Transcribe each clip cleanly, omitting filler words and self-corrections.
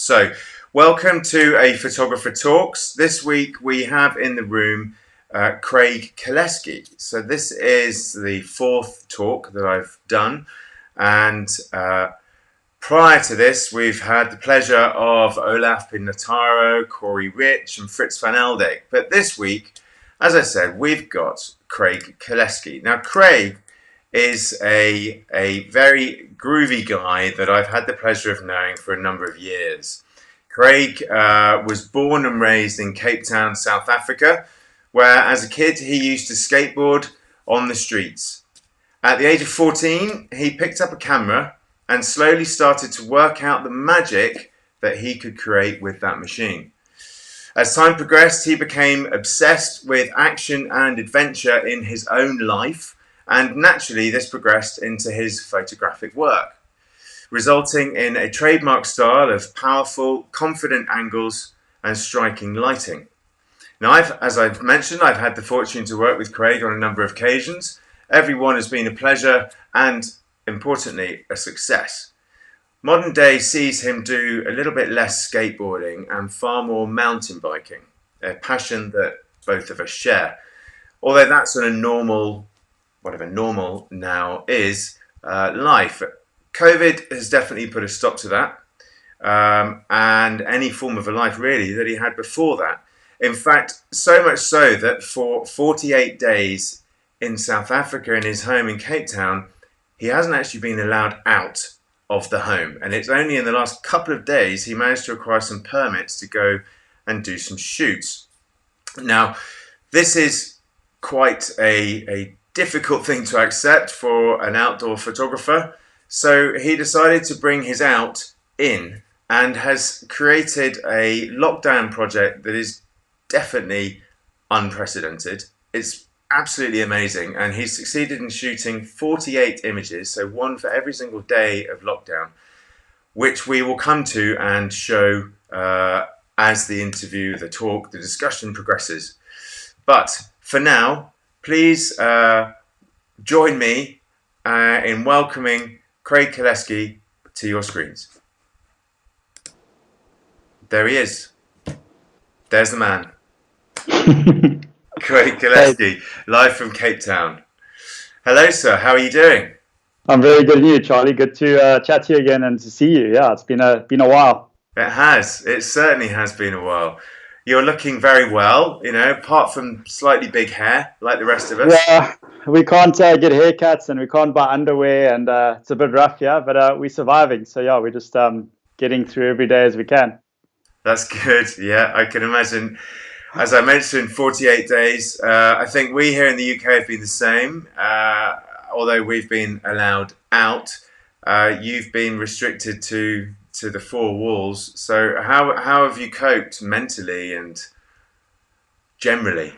So, welcome to a Photographer Talks. This week we have in the room Craig Kolesky. So, this is the fourth talk that I've done, and prior to this, we've had the pleasure of Olaf Pinder, Corey Rich, and Fritz van Eldik. But this week, as I said, we've got Craig Kolesky. Now, Craig is a very groovy guy that I've had the pleasure of knowing for a number of years. Craig was born and raised in Cape Town, South Africa, where as a kid he used to skateboard on the streets. At the age of 14, he picked up a camera and slowly started to work out the magic that he could create with that machine. As time progressed, he became obsessed with action and adventure in his own life, and naturally this progressed into his photographic work, resulting in a trademark style of powerful, confident angles and striking lighting. Now, as I've mentioned, I've had the fortune to work with Craig on a number of occasions. Every one has been a pleasure and, importantly, a success. Modern day sees him do a little bit less skateboarding and far more mountain biking, a passion that both of us share. Although that's on a normal, whatever normal now is, life. COVID has definitely put a stop to that, and any form of a life really that he had before that. In fact, so much so that for 48 days in South Africa in his home in Cape Town, he hasn't actually been allowed out of the home. And it's only in the last couple of days he managed to acquire some permits to go and do some shoots. Now, this is quite a difficult thing to accept for an outdoor photographer. So he decided to bring his out in and has created a lockdown project that is definitely unprecedented. It's absolutely amazing, and he's succeeded in shooting 48 images, so one for every single day of lockdown, which we will come to and show as the interview, the talk, the discussion progresses. But for now, please join me in welcoming Craig Kolesky to your screens. There he is. There's the man. Craig Kolesky, live from Cape Town. Hello, sir. How are you doing? I'm very good, and you, Charlie? Good to chat to you again and to see you. Yeah, it's been a while. It has. It certainly has been a while. You're looking very well, apart from slightly big hair, like the rest of us. Yeah, we can't get haircuts and we can't buy underwear, and it's a bit rough, yeah, but we're surviving. So, yeah, we're just getting through every day as we can. That's good. Yeah, I can imagine. As I mentioned, 48 days. I think we here in the UK have been the same. Although we've been allowed out, you've been restricted to the four walls. So how have you coped mentally and generally?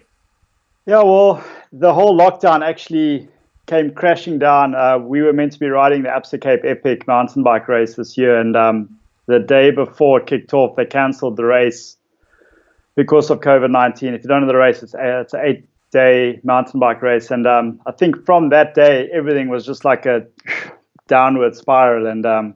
Yeah, well, the whole lockdown actually came crashing down. We were meant to be riding the Absa Cape Epic mountain bike race this year, and the day before it kicked off, they cancelled the race because of COVID-19. If you don't know the race, it's an 8-day mountain bike race. And I think from that day, everything was just like a downward spiral. And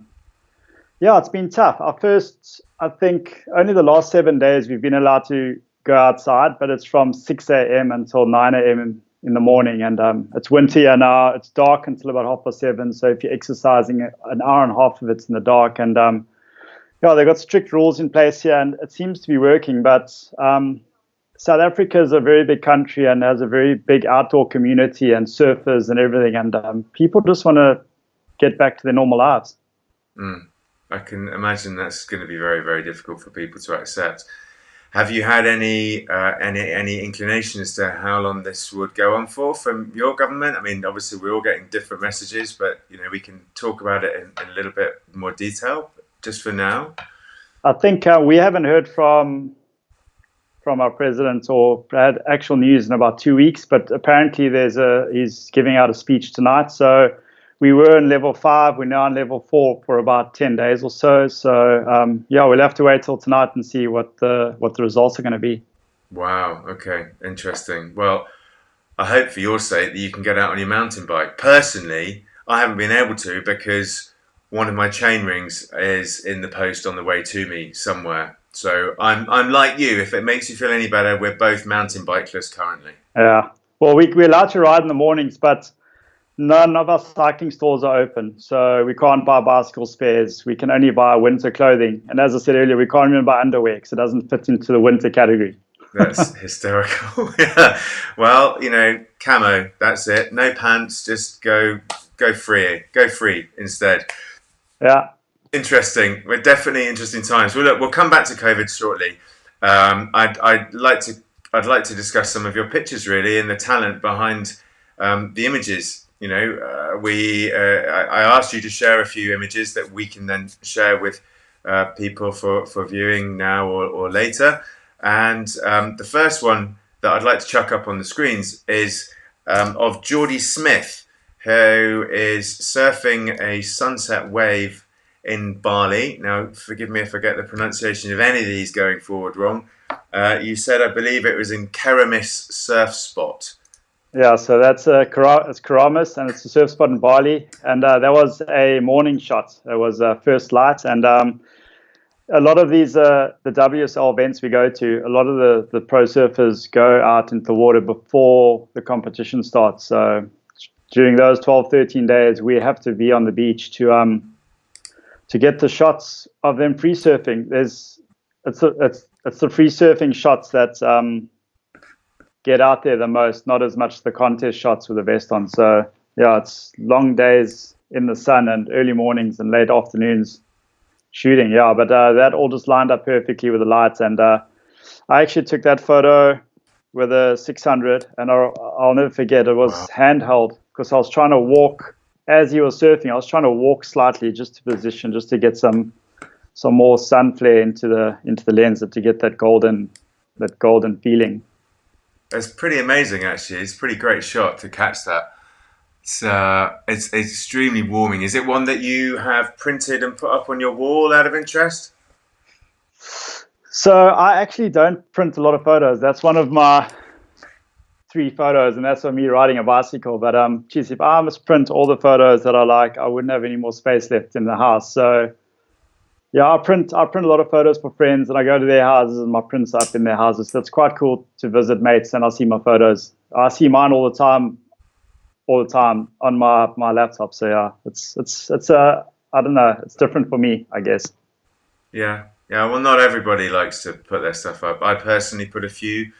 yeah, it's been tough. I think only the last 7 days we've been allowed to go outside, but it's from 6 a.m. until 9 a.m. in the morning. And it's winter here now. It's dark until about 7:30. So if you're exercising, an hour and a half of it's in the dark. And yeah, they've got strict rules in place here, and it seems to be working. But South Africa is a very big country and has a very big outdoor community and surfers and everything. And people just want to get back to their normal lives. I can imagine that's going to be very, very difficult for people to accept. Have you had any inclination as to how long this would go on for from your government? I mean, obviously we're all getting different messages, but we can talk about it in a little bit more detail. Just for now, I think we haven't heard from our president or had actual news in about 2 weeks. But apparently, he's giving out a speech tonight. So we were in level 5. We're now in level 4 for about 10 days or so. So yeah, we'll have to wait till tonight and see what the results are going to be. Wow. Okay. Interesting. Well, I hope for your sake that you can get out on your mountain bike. Personally, I haven't been able to because one of my chain rings is in the post on the way to me somewhere. So I'm like you. If it makes you feel any better, we're both mountain bikeless currently. Yeah. Well, we're allowed to ride in the mornings, but none of our cycling stores are open. So we can't buy bicycle spares. We can only buy winter clothing. And as I said earlier, we can't even buy underwear because it doesn't fit into the winter category. That's hysterical. Yeah. Well, camo. That's it. No pants. Just go free. Go free instead. Yeah. Interesting. We're definitely interesting times. Well, look, we'll come back to COVID shortly. I'd like to discuss some of your pictures really and the talent behind the images. I asked you to share a few images that we can then share with people for viewing now or later. And the first one that I'd like to chuck up on the screens is of Geordie Smith, who is surfing a sunset wave in Bali. Now, forgive me if I get the pronunciation of any of these going forward wrong. You said, I believe it was in Keramis Surf Spot. Yeah, so that's it's Keramis, and it's a surf spot in Bali. And that was a morning shot. It was first light. And a lot of these, the WSL events we go to, a lot of the pro surfers go out into the water before the competition starts. So during those 12, 13 days, we have to be on the beach to get the shots of them free surfing. It's the free surfing shots that get out there the most, not as much the contest shots with the vest on. So yeah, it's long days in the sun and early mornings and late afternoons shooting. Yeah, but that all just lined up perfectly with the lights. And I actually took that photo with a 600, and I'll never forget. It was handheld because I was trying to walk. As he was surfing, I was trying to walk slightly just to position, just to get some more sun flare into the lens and to get that golden feeling. It's pretty amazing, actually. It's a pretty great shot to catch that. It's extremely warming. Is it one that you have printed and put up on your wall out of interest? So I actually don't print a lot of photos. That's one of my 3 photos, and that's of me riding a bicycle. But geez, if I must print all the photos that I like, I wouldn't have any more space left in the house. So yeah, I print a lot of photos for friends, and I go to their houses and my prints up in their houses. So it's quite cool to visit mates, and I see my photos. I see mine all the time on my laptop. So yeah, it's I don't know, it's different for me, I guess. Yeah. Well, not everybody likes to put their stuff up. I personally put a few.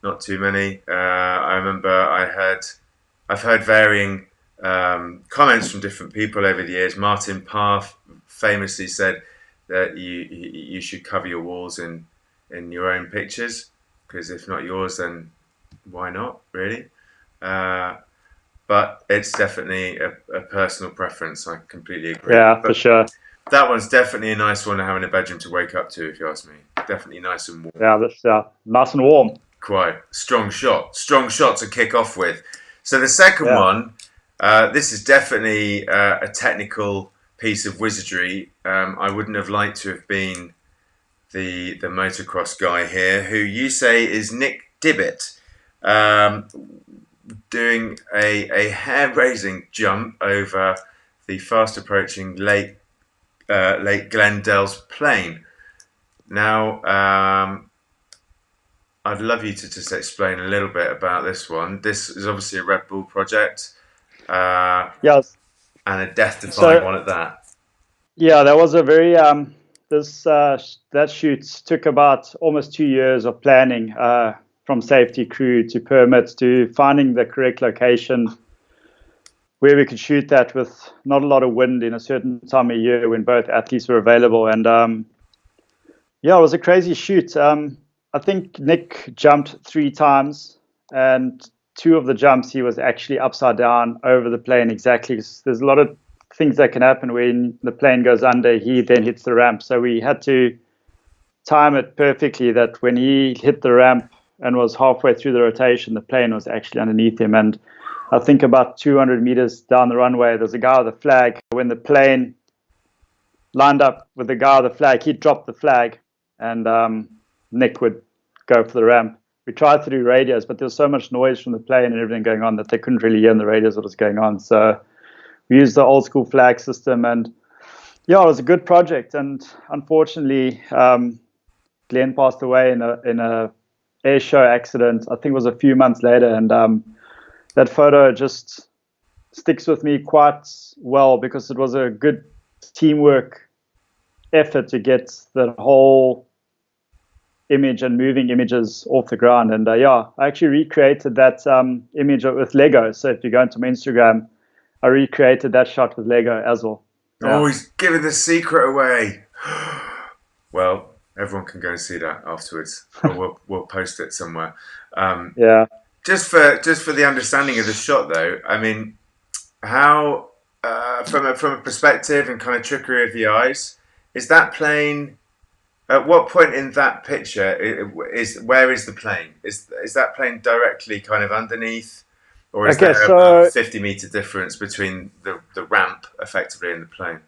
Not too many. I remember I've heard varying comments from different people over the years. Martin Parr famously said that you should cover your walls in your own pictures, because if not yours, then why not, really? But it's definitely a personal preference. I completely agree. Yeah, but for sure. that one's definitely a nice one to have in a bedroom to wake up to, if you ask me. Definitely nice and warm. Yeah, that's nice and warm. Quite strong shot to kick off with. So the second one, this is definitely a technical piece of wizardry. I wouldn't have liked to have been the motocross guy here, who you say is Nick Dibbett, doing a hair-raising jump over the fast approaching Lake Glendel's plain. Now, I'd love you to just explain a little bit about this one. This is obviously a Red Bull project. Yes. And a death-defying one at that. Yeah, that was a very that shoot took about almost 2 years of planning, from safety crew to permits to finding the correct location where we could shoot that with not a lot of wind in a certain time of year when both athletes were available. And it was a crazy shoot. I think Nick jumped 3 times, and 2 of the jumps he was actually upside down over the plane exactly. There's a lot of things that can happen when the plane goes under, he then hits the ramp. So we had to time it perfectly that when he hit the ramp and was halfway through the rotation, the plane was actually underneath him. And I think about 200 meters down the runway, there's a guy with a flag. When the plane lined up with the guy with the flag, he dropped the flag, and Nick would go for the ramp. We tried to do radios, but there was so much noise from the plane and everything going on that they couldn't really hear on the radios what was going on. So we used the old school flag system, and Yeah, it was a good project, and unfortunately, Glenn passed away in a air show accident. I think it was a few months later, and that photo just sticks with me quite well because it was a good teamwork effort to get the whole image and moving images off the ground. And yeah, I actually recreated that image with Lego. So if you go into my Instagram, I recreated that shot with Lego as well. Oh, Yeah. he's giving the secret away. Well, everyone can go and see that afterwards, or we'll post it somewhere. Um, Yeah. just for the understanding of the shot, though, I mean, how from a perspective and kind of trickery of the eyes, is that plane? At what point in that picture is where is the plane? Is that plane directly kind of underneath, or is Okay, there a so 50-meter difference between the ramp effectively and the plane?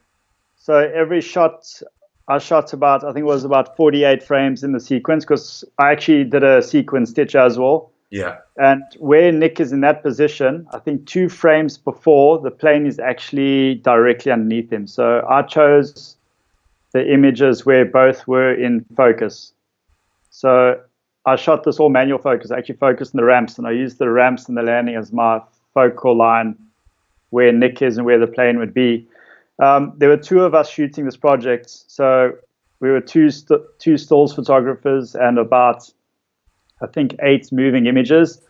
so every shot I shot about, I think it was about 48 frames in the sequence because I actually did a sequence stitch as well. Yeah. And where Nick is in that position, I think 2 frames before, the plane is actually directly underneath him. So I chose the images where both were in focus. So I shot this all manual focus. I actually focused on the ramps, and I used the ramps and the landing as my focal line where Nick is and where the plane would be. There were two of us shooting this project. So we were two stalls photographers and about, I think, 8 moving images.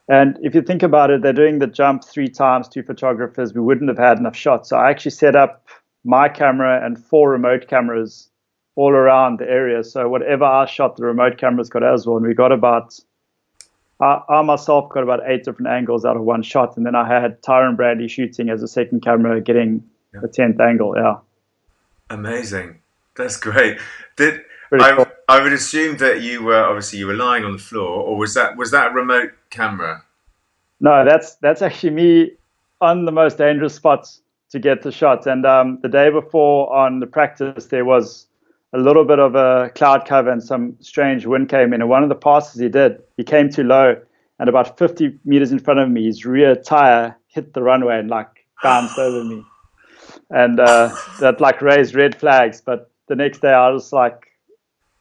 And if you think about it, they're doing the jump 3 times, 2 photographers. We wouldn't have had enough shots. So I actually set up my camera and 4 remote cameras all around the area. So whatever I shot, the remote cameras got as well. And we got about, I myself got about 8 different angles out of one shot. And then I had Tyron Bradley shooting as a second camera, getting the 10th angle. Yeah. Amazing. That's great. Did Pretty I? cool. I would assume that you were lying on the floor, or was that a remote camera? No, that's actually me on the most dangerous spots to get the shot. And the day before on the practice, there was a little bit of a cloud cover and some strange wind came in. And one of the passes he came too low, and about 50 meters in front of me, his rear tire hit the runway and like bounced over me. And that like raised red flags. But the next day, I was like,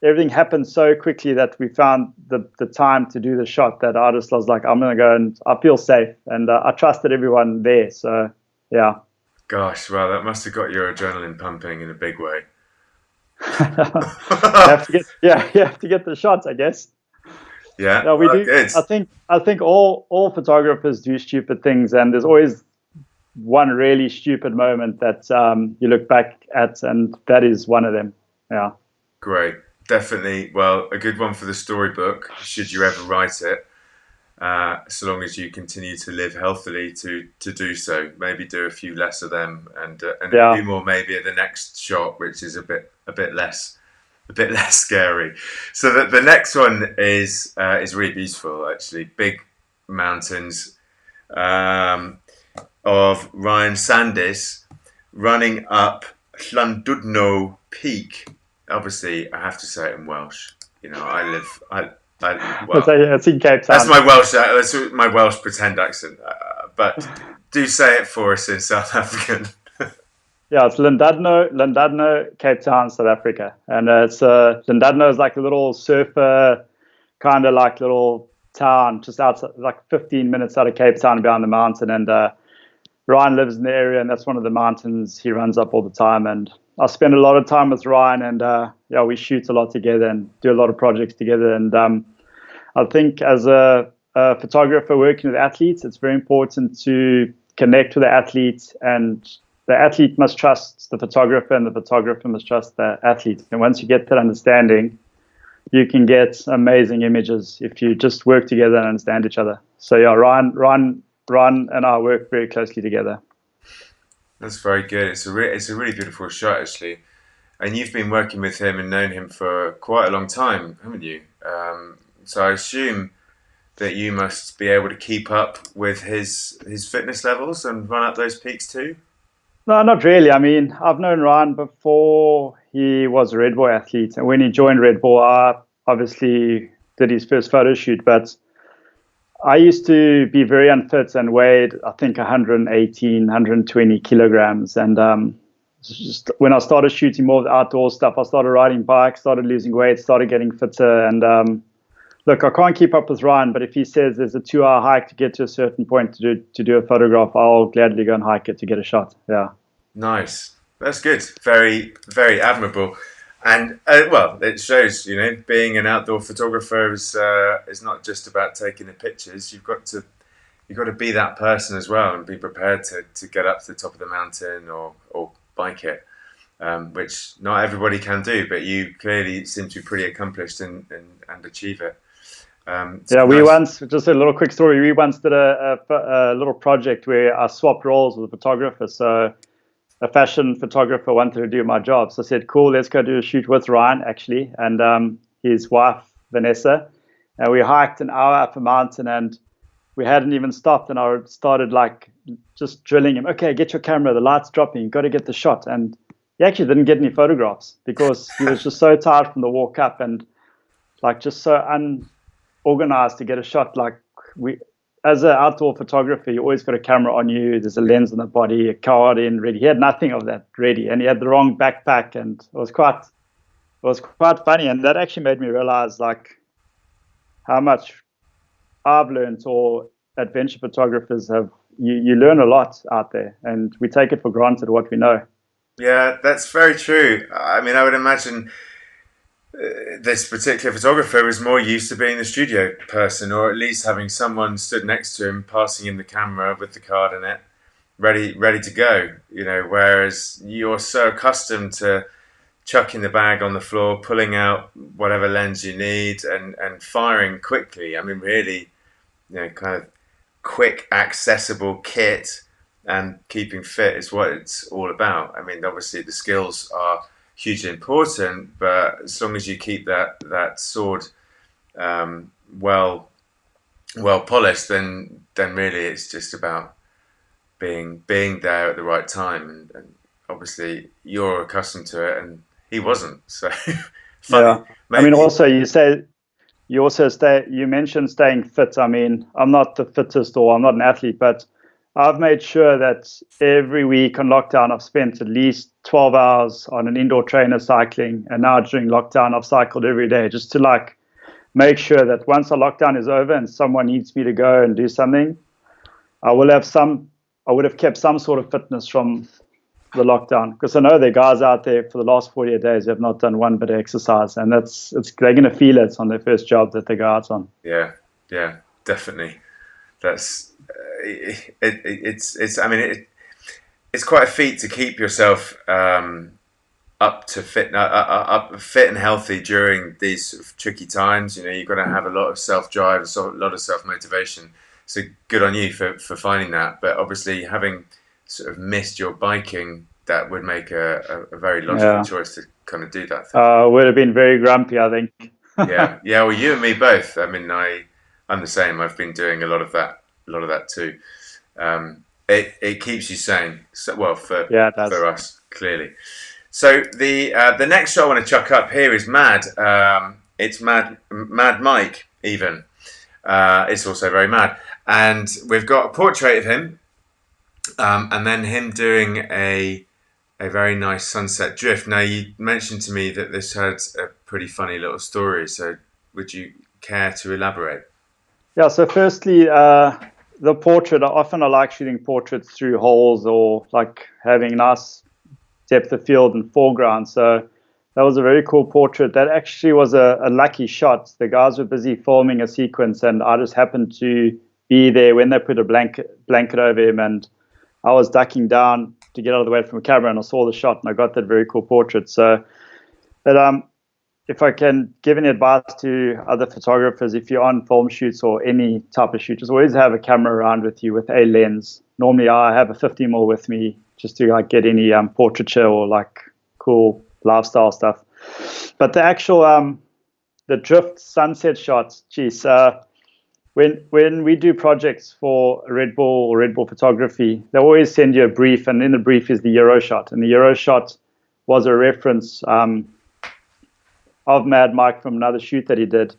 everything happened so quickly that we found the time to do the shot that I just was like, I'm going to go and I feel safe. And I trusted everyone there. So, yeah. Gosh, well, that must have got your adrenaline pumping in a big way. You have to get the shots, I guess. Yeah, Yeah, we well, do. good. I think all photographers do stupid things, and there's always one really stupid moment that you look back at, and that is one of them. Yeah. Great. Definitely. Well, a good one for the storybook, should you ever write it. So long as you continue to live healthily to do so. Maybe do a few less of them, and a Yeah. few more maybe at the next shot, which is a bit less scary. So the next one is really beautiful actually. Big mountains of Ryan Sandys running up Llandudno Peak. Obviously, I have to say it in Welsh. Well, It's in Cape that's Town. my Welsh pretend accent. But do say it for us in South African. Yeah, it's Llandudno, Cape Town, South Africa, and it's Llandudno is like a little surfer, kind of like little town just outside, like 15 minutes out of Cape Town, behind the mountain. And Ryan lives in the area, and that's one of the mountains he runs up all the time. And I spend a lot of time with Ryan, and yeah, we shoot a lot together and do a lot of projects together. And I think as a photographer working with athletes, it's very important to connect with the athlete, and the athlete must trust the photographer, and the photographer must trust the athlete. And once you get that understanding, you can get amazing images if you just work together and understand each other. So yeah, Ryan, and I work very closely together. That's very good. It's a really beautiful shot actually, and you've been working with him and known him for quite a long time, haven't you? So I assume that you must be able to keep up with his fitness levels and run up those peaks too. No, not really. I mean, I've known Ryan before he was a Red Bull athlete, and when he joined Red Bull, I obviously did his first photo shoot. But I used to be very unfit and weighed, I think, 118, 120 kilograms, and just when I started shooting more of the outdoor stuff, I started riding bikes, started losing weight, started getting fitter. And look, I can't keep up with Ryan, but if he says there's a 2-hour hike to get to a certain point to do a photograph, I'll gladly go and hike it to get a shot. Yeah. Nice. That's good. Very, very admirable. And well, it shows, being an outdoor photographer is not just about taking the pictures. You've got to be that person as well, and be prepared to get up to the top of the mountain or bike it, which not everybody can do. But you clearly seem to be pretty accomplished and achieve it. We once, just a little quick story. We once did a little project where I swapped roles with a photographer. So a fashion photographer wanted to do my job. So I said, cool, let's go do a shoot with Ryan, actually, and his wife, Vanessa. And we hiked an hour up a mountain, and we hadn't even stopped. And I started just drilling him. Okay, get your camera. The light's dropping. You've got to get the shot. And he actually didn't get any photographs because he was just so tired from the walk up and just so unorganized to get a shot. As an outdoor photographer, you always got a camera on you. There's a lens on the body, a card in ready. He had nothing of that ready, and he had the wrong backpack, and it was quite funny. And that actually made me realize how much I've learned, or adventure photographers have. You learn a lot out there, and we take it for granted what we know. Yeah, that's very true. I mean, I would imagine this particular photographer was more used to being the studio person, or at least having someone stood next to him, passing him the camera with the card in it, ready to go. Whereas you're so accustomed to chucking the bag on the floor, pulling out whatever lens you need, and firing quickly. I mean, really, kind of quick, accessible kit and keeping fit is what it's all about. I mean, obviously the skills are hugely important, but as long as you keep that sword well polished, then really it's just about being there at the right time. And obviously you're accustomed to it, and he wasn't. So funny. Yeah. I mean, also you mentioned staying fit. I mean, I'm not the fittest, or I'm not an athlete, but I've made sure that every week on lockdown, I've spent at least 12 hours on an indoor trainer cycling. And now during lockdown, I've cycled every day just to make sure that once the lockdown is over and someone needs me to go and do something, I would have kept some sort of fitness from the lockdown, because I know there are guys out there for the last 48 days who have not done one bit of exercise, and they're going to feel it on their first job that they go out on. Yeah, definitely. That's it's quite a feat to keep yourself up fit and healthy during these sort of tricky times. You've got to have a lot of self-drive, a lot of self-motivation. So good on you for finding that. But obviously, having sort of missed your biking, that would make a very logical choice to kind of do that thing. Would have been very grumpy, I think. Yeah. Well, you and me both. I mean, I'm the same. I've been doing a lot of that too. It keeps you sane. For us, clearly. So the next show I want to chuck up here is Mad. It's Mad Mike even. It's also very mad, and we've got a portrait of him, and then him doing a very nice sunset drift. Now, you mentioned to me that this had a pretty funny little story. So would you care to elaborate? Yeah. So firstly, the portrait. Often I like shooting portraits through holes, or having nice depth of field and foreground. So that was a very cool portrait. That actually was a lucky shot. The guys were busy filming a sequence, and I just happened to be there when they put a blanket over him, and I was ducking down to get out of the way from the camera, and I saw the shot, and I got that very cool portrait. So, but if I can give any advice to other photographers, if you're on film shoots or any type of shoot, just always have a camera around with you with a lens. Normally, I have a 50mm with me just to get any portraiture or cool lifestyle stuff. But the actual the drift sunset shots, geez, when we do projects for Red Bull or Red Bull Photography, they always send you a brief, and in the brief is the Euro shot. And the Euro shot was a reference of Mad Mike from another shoot that he did.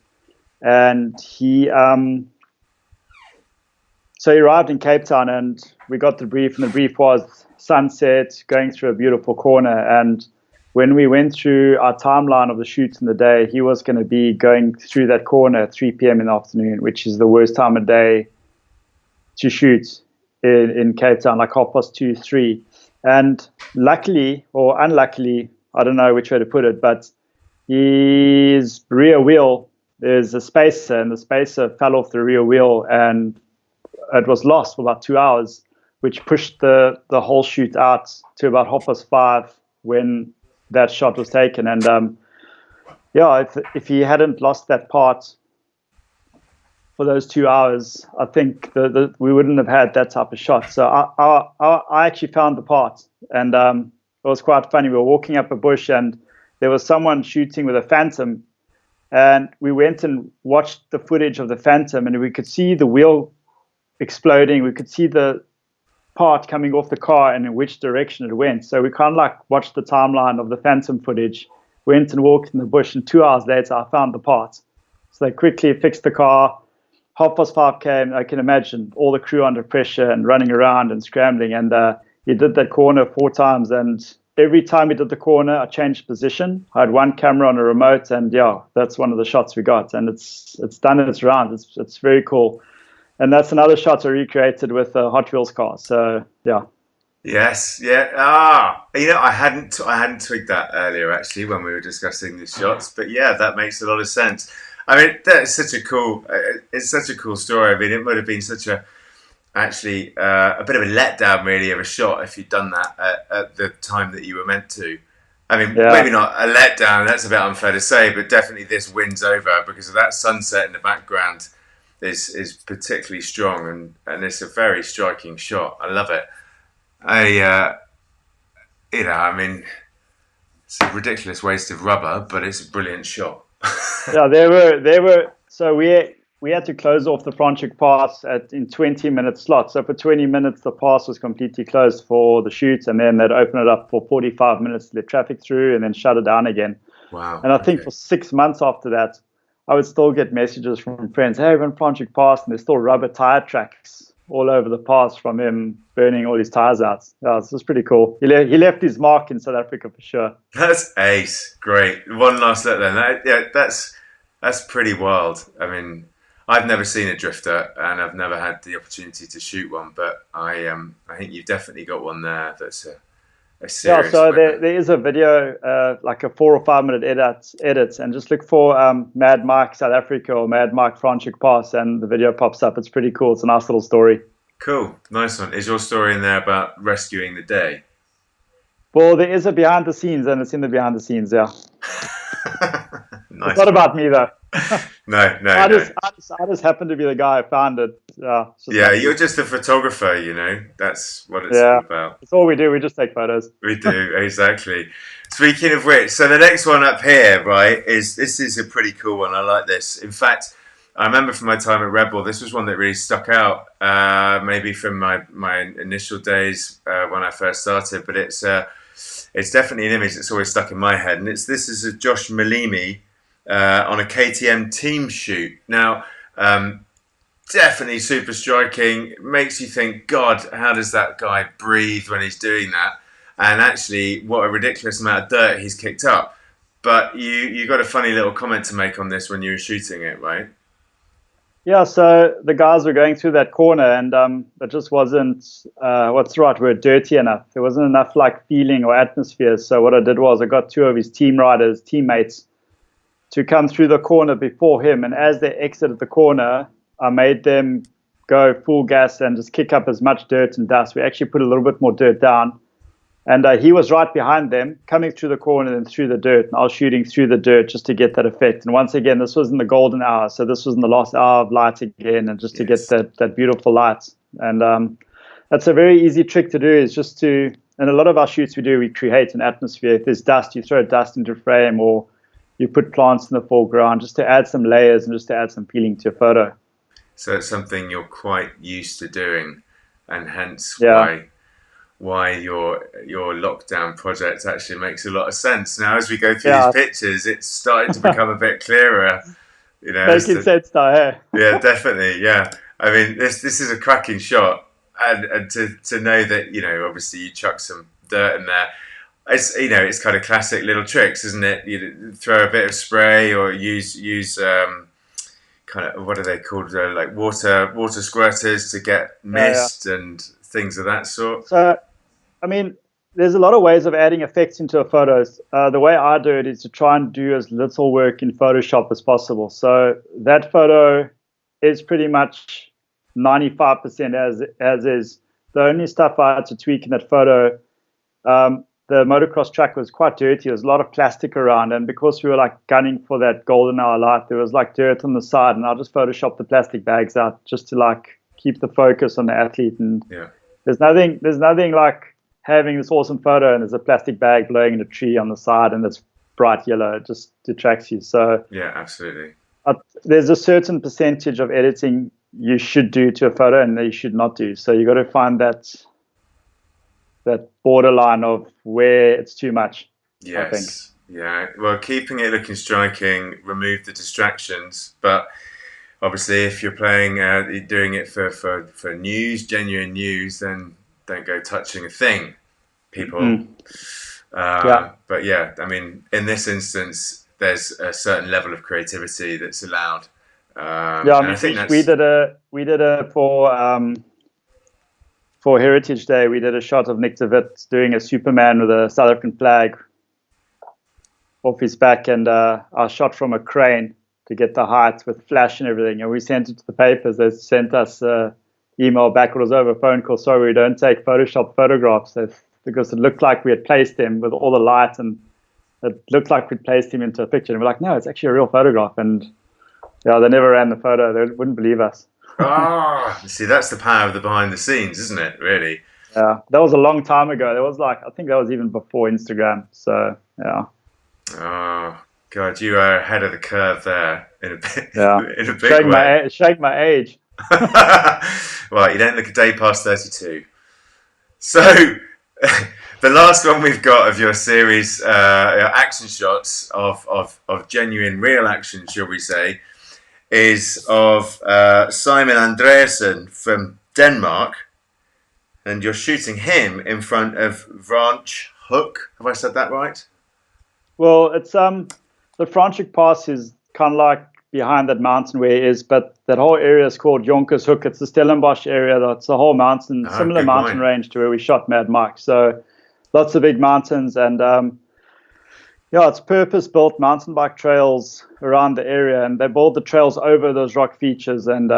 And he so he arrived in Cape Town, and we got the brief, and the brief was sunset, going through a beautiful corner. And when we went through our timeline of the shoots in the day, he was going to be going through that corner at 3 p.m. in the afternoon, which is the worst time of day to shoot in Cape Town, like 2:30, 3. And luckily or unluckily, I don't know which way to put it, but his rear wheel, there's a spacer, and the spacer fell off the rear wheel, and it was lost for about 2 hours, which pushed the whole shoot out to about 5:30 when that shot was taken. And if he hadn't lost that part for those 2 hours, I think we wouldn't have had that type of shot. So I actually found the part, and it was quite funny. We were walking up a bush, and there was someone shooting with a Phantom, and we went and watched the footage of the Phantom, and we could see the wheel exploding. We could see the part coming off the car and in which direction it went. So we kind of like watched the timeline of the Phantom footage, went and walked in the bush, and 2 hours later I found the part. So they quickly fixed the car. 5:30 came. I can imagine all the crew under pressure and running around and scrambling. And he did that corner 4 times. And every time he did the corner, I changed position. I had one camera on a remote, and that's one of the shots we got. And it's done its round. It's very cool. And that's another shot I recreated with a Hot Wheels car. So yeah. Yes, yeah. I hadn't twigged that earlier actually when we were discussing the shots, but yeah, that makes a lot of sense. I mean, that's such a cool. It's such a cool story. I mean, it would have been such a bit of a letdown really of a shot if you'd done that at the time that you were meant to. I mean, maybe not a letdown. That's a bit unfair to say, but definitely this wins over because of that sunset in the background is particularly strong, and it's a very striking shot. I love it. I mean, it's a ridiculous waste of rubber, but it's a brilliant shot. Yeah, they were. So we had to close off the Franschhoek Pass in 20-minute slots. So for 20 minutes, the pass was completely closed for the shoots, and then they'd open it up for 45 minutes to let traffic through, and then shut it down again. Wow. And I think for 6 months after that, I would still get messages from friends, hey, we're on Franschhoek Pass, and there's still rubber tire tracks all over the pass from him burning all his tires out. Yeah, this was pretty cool. He left his mark in South Africa for sure. That's ace. Great. One last let then. That's pretty wild. I mean, I've never seen a drifter, and I've never had the opportunity to shoot one, but I think you've definitely got one there that's a serious. Yeah, so there is a video, like a 4 or 5 minute edit, and just look for Mad Mike South Africa or Mad Mike Franschhoek Pass, and the video pops up. It's pretty cool. It's a nice little story. Cool, nice one. Is your story in there about rescuing the day? Well, there is a behind the scenes, and it's in the behind the scenes. Yeah. Nice. It's not about me though. No. I just happen to be the guy who found it. Yeah, you're just a photographer, you know. That's what it's all about. That's all we do. We just take photos. We do, exactly. Speaking of which, so the next one up here, right, this is a pretty cool one. I like this. In fact, I remember from my time at Red Bull, this was one that really stuck out, maybe from my initial days when I first started, but it's definitely an image that's always stuck in my head. And this is a Josh Malimi on a KTM team shoot. Now, definitely super striking. Makes you think, God, how does that guy breathe when he's doing that? And actually, what a ridiculous amount of dirt he's kicked up. But you got a funny little comment to make on this when you were shooting it, right? Yeah, so the guys were going through that corner, and it just wasn't, what's the right word, dirty enough. There wasn't enough like feeling or atmosphere. So what I did was I got 2 of his teammates, to come through the corner before him. And as they exited the corner, I made them go full gas and just kick up as much dirt and dust. We actually put a little bit more dirt down. And he was right behind them, coming through the corner and through the dirt. And I was shooting through the dirt just to get that effect. And once again, this was in the golden hour. So this was in the last hour of light again, and just to get that beautiful light. And that's a very easy trick to do, is just to, and a lot of our shoots we create an atmosphere. If there's dust, you throw dust into frame, or you put plants in the foreground just to add some layers and just to add some feeling to your photo. So it's something you're quite used to doing, and hence why your lockdown project actually makes a lot of sense. Now, as we go through these pictures, it's starting to become a bit clearer. You know, making sense now, hey? Yeah, definitely. Yeah, I mean, this is a cracking shot. and to know that, obviously you chuck some dirt in there. It's kind of classic little tricks, isn't it? You throw a bit of spray or use kind of, what are they called, like water squirters to get Yeah. mist and things of that sort. So, I mean, there's a lot of ways of adding effects into a photo. The way I do it is to try and do as little work in Photoshop as possible. So that photo is pretty much 95% as is. The only stuff I had to tweak in that photo, the motocross track was quite dirty. There was a lot of plastic around, and because we were like gunning for that golden hour light, there was like dirt on the side, and I just photoshopped the plastic bags out just to like keep the focus on the athlete. And Yeah. there's nothing like having this awesome photo and there's a plastic bag blowing in a tree on the side and it's bright yellow. It just detracts you. So Yeah, absolutely. there's a certain percentage of editing you should do to a photo and that you should not do. So you got to find that borderline of where it's too much. Yes. I think. Yeah. Well, keeping it looking striking, remove the distractions. But obviously, if you're doing it for news, genuine news, then don't go touching a thing, people. Yeah. But yeah, I mean, in this instance, there's a certain level of creativity that's allowed. Yeah, I mean, we did a for Heritage Day. We did a shot of Nick de Wit doing a Superman with a South African flag off his back, and I shot from a crane to get the height with flash and everything. And we sent it to the papers. They sent us email back. It was over a phone call. Sorry, we don't take Photoshop photographs, because it looked like we had placed him with all the light, and it looked like we'd placed him into a picture. And we're like, no, it's actually a real photograph. And yeah, they never ran the photo. They wouldn't believe us. See, that's the power of the behind the scenes, isn't it? Really? Yeah, that was a long time ago. That was I think that was even before Instagram. So yeah. Oh God, you are ahead of the curve there in a bit. Yeah. In a big way. Shake my age. Well, you don't look a day past 32. So, the last one we've got of your series, action shots of genuine, real action, shall we say, is of Simon Andreasen from Denmark, and you're shooting him in front of Franch Hook. Have I said that right? Well, it's the Franschhoek Pass is kind of like behind that mountain where it is, but that whole area is called Jonkers Hook. It's the Stellenbosch area. That's a whole mountain, similar mountain range to where we shot Mad Mike. So lots of big mountains, and yeah, it's purpose-built mountain bike trails around the area, and they build the trails over those rock features. And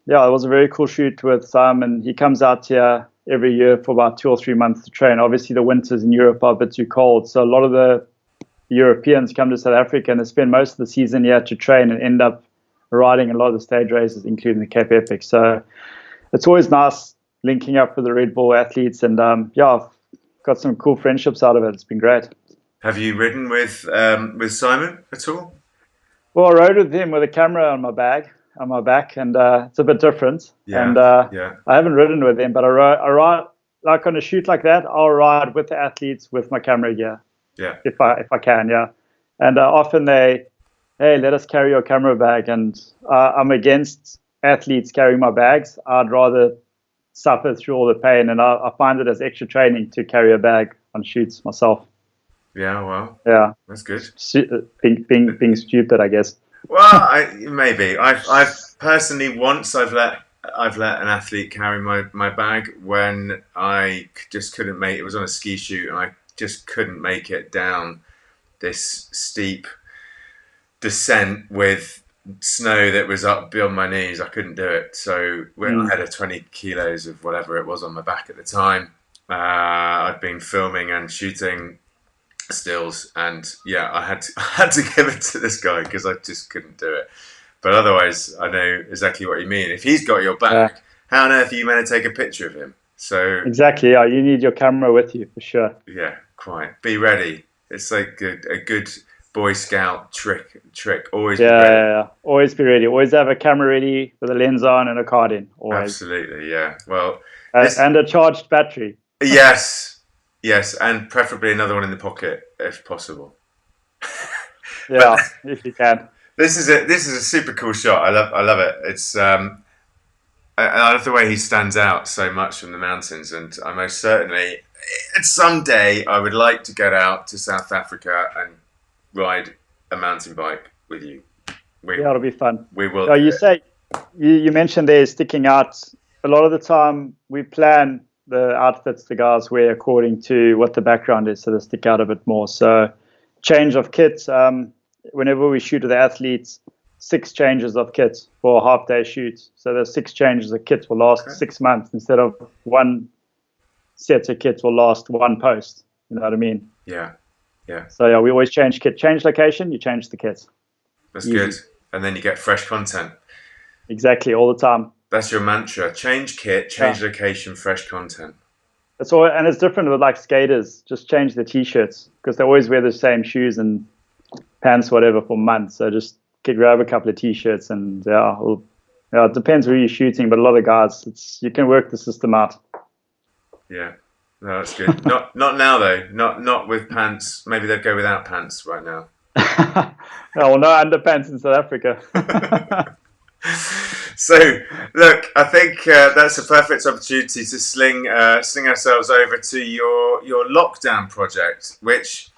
yeah, it was a very cool shoot with Simon. He comes out here every year for about 2 or 3 months to train. Obviously, the winters in Europe are a bit too cold, so a lot of the Europeans come to South Africa and they spend most of the season here to train and end up riding a lot of the stage races, including the Cape Epic. So it's always nice linking up with the Red Bull athletes, and yeah, I've got some cool friendships out of it. It's been great. Have you ridden with Simon at all? Well, I rode with him with a camera on my back, and it's a bit different. Yeah, and yeah. I haven't ridden with him, but I ride like on a shoot like that. I'll ride with the athletes with my camera gear. Yeah. If I can, yeah. And often hey, let us carry your camera bag. And I'm against athletes carrying my bags. I'd rather suffer through all the pain, and I find it as extra training to carry a bag on shoots myself. Yeah, well, yeah, that's good. Being stupid, I guess. Well, maybe I've personally once I've let an athlete carry my bag when I just couldn't make it. Was on a ski shoot and I just couldn't make it down this steep descent with snow that was up beyond my knees. I couldn't do it. So when I had 20 kilos of whatever it was on my back at the time, I'd been filming and shooting stills, and yeah, I had to give it to this guy because I just couldn't do it. But otherwise, I know exactly what you mean. If he's got your back, how on earth are you meant to take a picture of him? So exactly, yeah, you need your camera with you for sure. Yeah, quite. Be ready. It's like a good Boy Scout trick. Always be ready. Yeah. Always be ready. Always have a camera ready with a lens on and a card in. Always. Absolutely, yeah. Well, and a charged battery. Yes, and preferably another one in the pocket if possible. Yeah, if you can. This is a super cool shot. I love it. It's I love the way he stands out so much from the mountains, and I most certainly, someday, I would like to get out to South Africa and ride a mountain bike with you. Yeah, it'll be fun. We will Yeah, do you it. say you mentioned there sticking out. A lot of the time, we plan the outfits the guys wear according to what the background is, so they stick out a bit more. So, change of kit. Whenever we shoot with the athletes, 6 changes of kit for a half-day shoot. So the 6 changes of kit will last Okay. 6 months instead of one set of kit will last one post. You know what I mean? Yeah, yeah, So yeah, we always change kit. Change location, you change the kit. that's Easy. good. And then you get fresh content. Exactly, all the time. That's your mantra. Change kit, Yeah. change location, fresh content. It's all, and it's different with like skaters. Just change the t-shirts because they always wear the same shoes and pants, whatever, for months. So just grab a couple of t-shirts and yeah, it depends where you're shooting, but a lot of guys, you can work the system out. Yeah. No, that's good. Not now though. Not with pants. Maybe they'd go without pants right now. No, well, no underpants in South Africa. So, look, I think that's a perfect opportunity to sling ourselves over to your lockdown project, which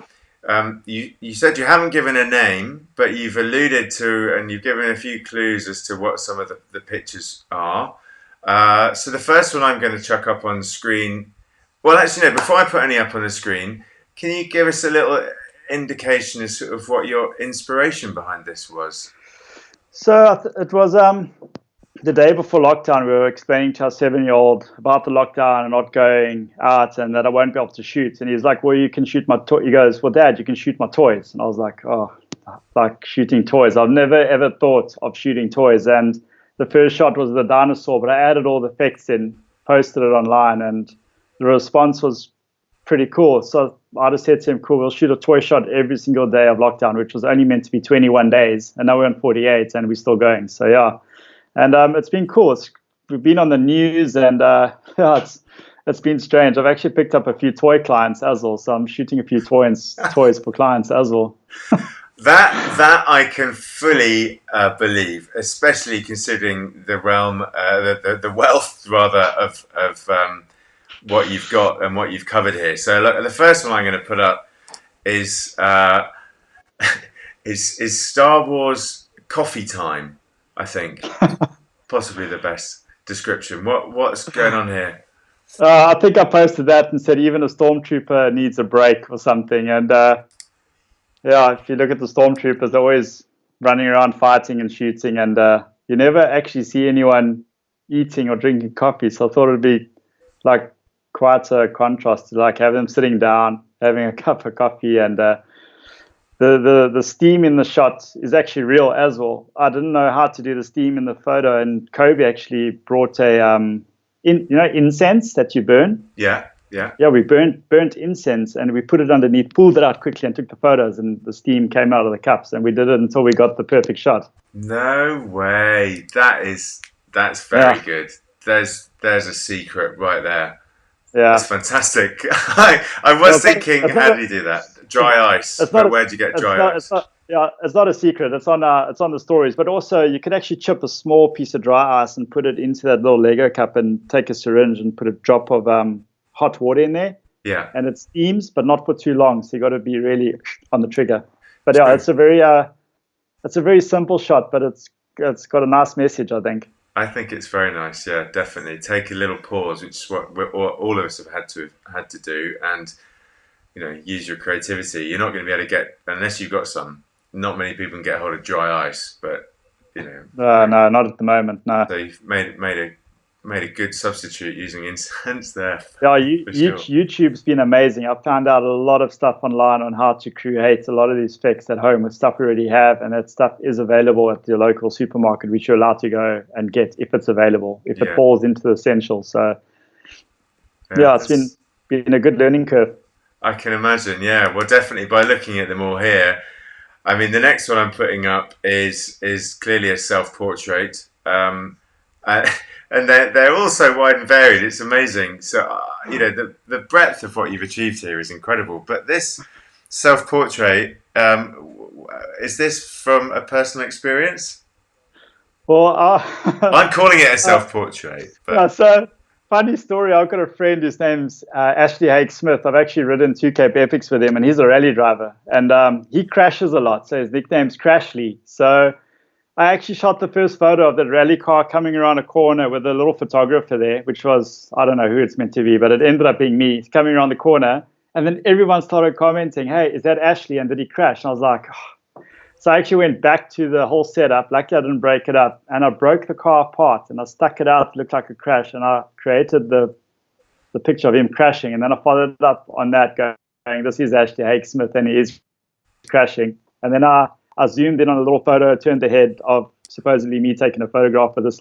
you said you haven't given a name, but you've alluded to and you've given a few clues as to what some of the pictures are. So the first one I'm going to chuck up on screen. Well, actually, no. Before I put any up on the screen, can you give us a little indication as sort of what your inspiration behind this was? So it was the day before lockdown. We were explaining to our 7-year-old about the lockdown and not going out, and that I won't be able to shoot. And he's like, "Well, you can shoot my toy." He goes, "Well, Dad, you can shoot my toys." And I was like, "Oh, like shooting toys? I've never ever thought of shooting toys." And the first shot was the dinosaur, but I added all the effects in, posted it online, and the response was pretty cool. So I just said to him, "Cool, we'll shoot a toy shot every single day of lockdown," which was only meant to be 21 days, and now we're on 48, and we're still going. So yeah, and it's been cool. We've been on the news, and yeah, it's been strange. I've actually picked up a few toy clients as well, so I'm shooting a few toys for clients as well. That I can fully believe, especially considering the realm, the wealth rather of what you've got and what you've covered here. So look, the first one I'm going to put up is is Star Wars coffee time. I think possibly the best description. What's going on here? I think I posted that and said even a stormtrooper needs a break or something. And yeah, if you look at the stormtroopers, they're always running around fighting and shooting, and you never actually see anyone eating or drinking coffee. So I thought it'd be like quite a contrast to like have them sitting down, having a cup of coffee, and the steam in the shot is actually real as well. I didn't know how to do the steam in the photo, and Kobe actually brought a incense that you burn. Yeah, yeah. Yeah, we burnt incense and we put it underneath, pulled it out quickly, and took the photos. And the steam came out of the cups, and we did it until we got the perfect shot. No way. That's very good. There's a secret right there. Yeah, That's fantastic. I was thinking, how do you do that? Dry ice. But where do you get dry ice? It's not a secret. It's on the stories. But also, you could actually chip a small piece of dry ice and put it into that little Lego cup, and take a syringe and put a drop of hot water in there. Yeah. And it steams, but not for too long. So you got to be really on the trigger. But yeah, it's a very simple shot, but it's got a nice message, I think. I think it's very nice. Yeah, definitely. Take a little pause, which is what all of us have had to do, and use your creativity. You're not going to be able to get, unless you've got some. Not many people can get hold of dry ice, but No, not at the moment. No. So you've made a good substitute using incense there. Yeah, Sure. YouTube's been amazing. I've found out a lot of stuff online on how to create a lot of these effects at home with stuff we already have, and that stuff is available at your local supermarket, which you're allowed to go and get if it's available, if it falls into the essentials. So yeah, it's been a good learning curve. I can imagine. Yeah, well, definitely by looking at them all here. I mean, the next one I'm putting up is clearly a self-portrait. And they're all so wide and varied. It's amazing. So the breadth of what you've achieved here is incredible. But this self-portrait, is this from a personal experience? Well, I'm calling it a self-portrait, yeah, but so funny story. I've got a friend whose name's Ashley Hake Smith. I've actually ridden 2 Cape Epics with him, and he's a rally driver. And he crashes a lot, so his nickname's Crashly. So I actually shot the first photo of that rally car coming around a corner with a little photographer there, which was, I don't know who it's meant to be, but it ended up being me coming around the corner. And then everyone started commenting, hey, is that Ashley? And did he crash? And I was like, oh. So I actually went back to the whole setup. Luckily, I didn't break it up. And I broke the car apart and I stuck it out. It looked like a crash. And I created the picture of him crashing. And then I followed up on that going, this is Ashley Hake Smith and he is crashing. And then I zoomed in on a little photo, turned the head of supposedly me taking a photograph with this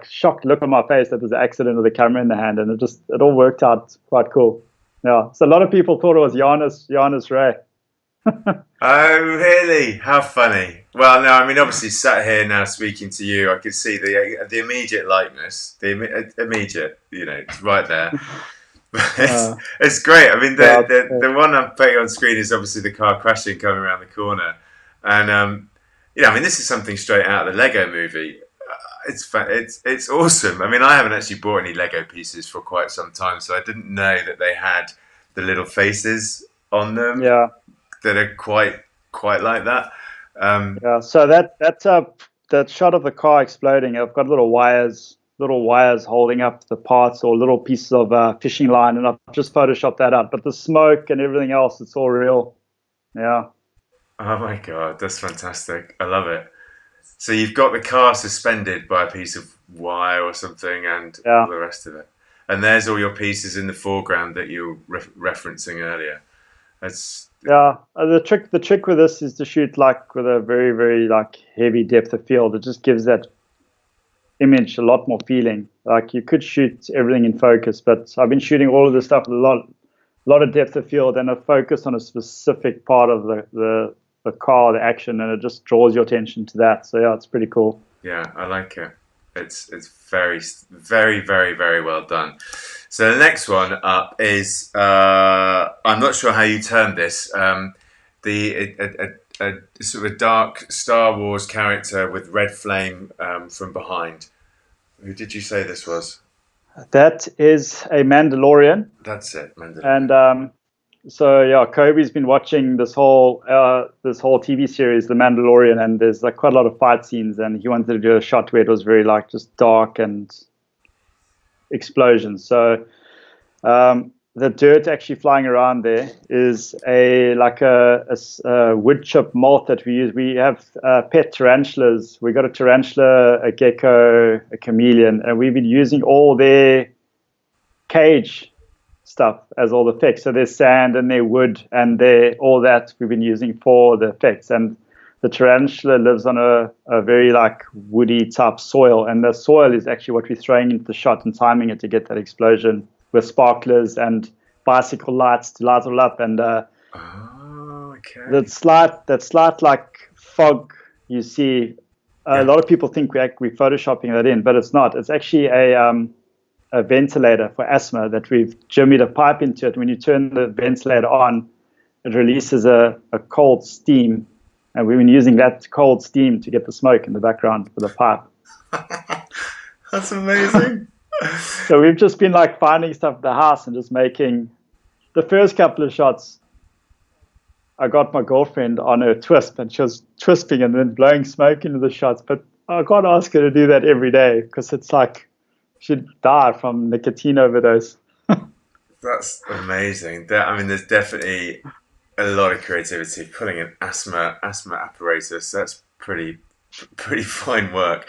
shocked look on my face that there's an accident with the camera in the hand. And it all worked out quite cool. Yeah. So a lot of people thought it was Giannis Ray. oh, really? How funny. Well, no, I mean, obviously, sat here now speaking to you, I could see the immediate likeness, immediate, it's right there. It's great. I mean, the one I'm putting on screen is obviously the car crashing coming around the corner, and I mean, this is something straight out of the Lego movie. It's awesome. I mean, I haven't actually bought any Lego pieces for quite some time, so I didn't know that they had the little faces on them. Yeah. That are quite like that. Yeah. So that shot of the car exploding, I've got little wires holding up the parts or little pieces of fishing line, and I've just photoshopped that out. But the smoke and everything else, it's all real. Yeah. Oh my god, that's fantastic! I love it. So you've got the car suspended by a piece of wire or something, and all the rest of it. And there's all your pieces in the foreground that you were referencing earlier. The trick with this is to shoot like with a very, very like heavy depth of field. It just gives that image a lot more feeling. Like you could shoot everything in focus, but I've been shooting all of this stuff with a lot of depth of field and a focus on a specific part of the car, the action, and it just draws your attention to that. So yeah, it's pretty cool. Yeah, I like it. It's very, very, very, very well done. So the next one up is I'm not sure how you term this. A sort of a dark Star Wars character with red flame from behind. Who did you say this was? That is a Mandalorian. That's it, Mandalorian. And so yeah, Kobe's been watching this whole TV series, The Mandalorian, and there's like quite a lot of fight scenes, and he wanted to do a shot where it was very like just dark and explosions. So the dirt actually flying around there is a wood chip mold that we use. We have pet tarantulas. We got a tarantula, a gecko, a chameleon, and we've been using all their cage stuff as all the effects. So there's sand and their wood and all that we've been using for the effects. And the tarantula lives on a very like woody type soil, and the soil is actually what we're throwing into the shot and timing it to get that explosion with sparklers and bicycle lights to light it all up. And that slight like fog you see, a lot of people think we're photoshopping that in, but it's not. It's actually a ventilator for asthma that we've jimmied a pipe into it. When you turn the ventilator on, it releases a cold steam, and we've been using that cold steam to get the smoke in the background for the pipe. That's amazing. So we've just been like finding stuff at the house and just making the first couple of shots. I got my girlfriend on her twist, and she was twisting and then blowing smoke into the shots. But I can't ask her to do that every day because it's like she'd die from nicotine overdose. That's amazing. I mean, there's definitely a lot of creativity putting an asthma apparatus. That's pretty fine work.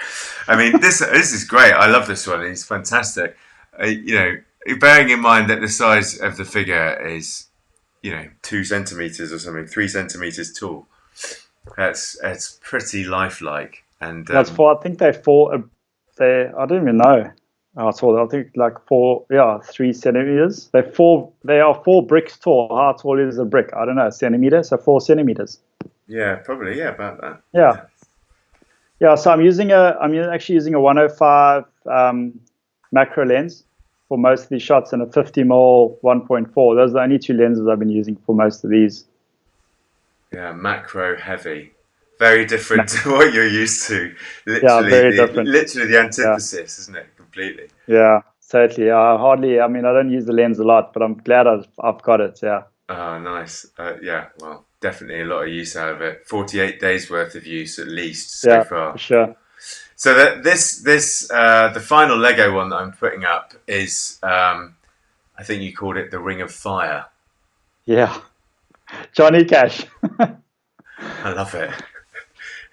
I mean, this is great. I love this one. It's fantastic. Bearing in mind that the size of the figure is, 2 centimeters or something, 3 centimeters tall. It's pretty lifelike. And that's I think I don't even know how tall. I think like 3 centimeters. They are 4 bricks tall. How tall is a brick? I don't know, centimeters. So 4 centimeters. Yeah, probably. Yeah, about that. Yeah. Yeah, so I'm actually using a 105 macro lens for most of these shots, and a 50mm 1.4. Those are the only 2 lenses I've been using for most of these. Yeah, macro heavy Very different to what you're used to. Yeah, very different. Literally the Yeah, antithesis, isn't it? Completely. yeah, totally. I mean, I don't use the lens a lot, but I'm glad I've got it. Yeah, Oh, nice. Yeah, well, definitely a lot of use out of it. 48 days worth of use at least so yeah, for far. sure. So that the final Lego one that I'm putting up is I think you called it the Ring of Fire. Yeah, Johnny Cash. I love it.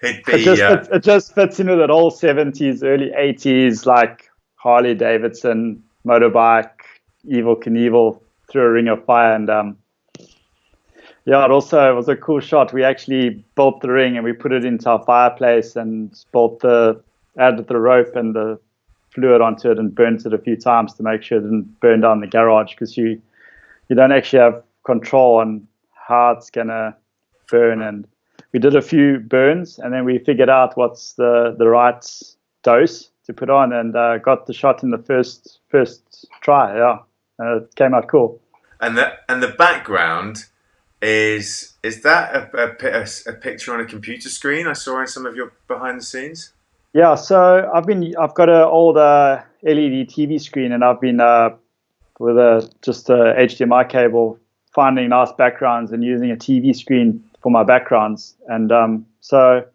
It'd It be just fits, it just fits in with that old 70s, early 80s, like Harley Davidson motorbike, Evil Knievel through a ring of fire, and yeah, it was a cool shot. We actually built the ring and we put it into our fireplace and added the rope and the fluid onto it and burnt it a few times to make sure it didn't burn down the garage, because you don't actually have control on how it's gonna burn. And we did a few burns and then we figured out what's the right dose to put on, and got the shot in the first try. Yeah, it came out cool. and the background is that a picture on a computer screen I saw in some of your behind the scenes? Yeah, so I've got an old LED TV screen, and I've been with just a HDMI cable finding nice backgrounds and using a TV screen for my backgrounds. And so